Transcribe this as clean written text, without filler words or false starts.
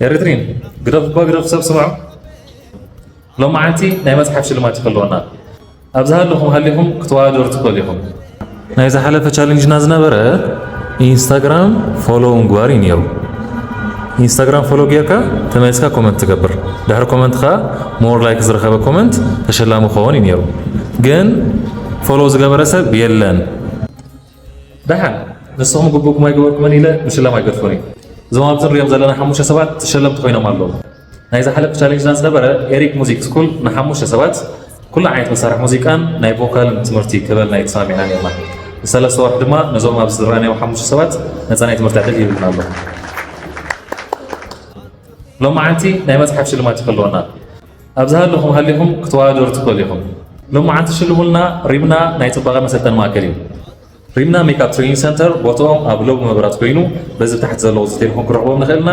ኤርትሪን ግረፍ ሰብ ስምዑ ሎማ ዓንቲ ናይ መፅሓፍ ሽልማት ይፈልወና ኣብዛ ሃለኹም ክትዋዳደሩ ትኽእሉ ኢኹም ናይ ዝሓለፈ ቻሌንጅና ዝነበረ ኢንስታግራም ፎሎ ምግባር እዩ ነይሩ ኢንስታግራም ፎሎ ጌርካ ተመልስካ ኮመንት ትገብር ድሕሪ ኮመንትካ ሞር ላይክ ዝረኸበ ኮመንት ተሸላሚ ክኸውን እዩ ነይሩ ግን ፎሎ ዝገበረ ሰብ የለን ድሓን ንስኹም ግቡእኩም ኣይገበርኩምን ኢለ ምሽላም ኣይገድፉኒ እዞም ኣብዚ ንሪኦም ዘለና 5 ሰባት ተሸለምቲ ኮይኖም ኣለዉ ናይ ዝሓለፈ ቻሌንጅና ዝነበረ ኤሪክ ሙዚክ ስኩል ን5 ሰባት ኩሉ ዓይነት መሳርሒ ሙዚቃን ናይ ቮካልን ትምህርቲ ክበል ናይ ተሰሚዕና ነርና ንሰለስተ ወርሒ ድማ ነዞም ኣብዚ ዝረኣናዮም 5 ሰባት ነፃ ናይ ትምህርቲ ዕድል ይብልና ኣሎ ሎማ ዓንቲ ናይ መፅሓፍ ሽልማት ይፈልወና ኣብዚ ሃለኹም ክትዋዳደሩ ትኽእሉ ኢኹም ሎማ ዓንቲ ሽልሙልና ሪምና ናይ ፅባቐ መሰልጠኒ ማእከል እዩ ሪምና ሜካፕ ትሬኒንግ ሰንተር ቦትኦም ኣብ ሎቡ መብራት ኮይኑ በዚ ታሕቲ ዘለዎ ሆቴል ክረኽቦም ንኽእልና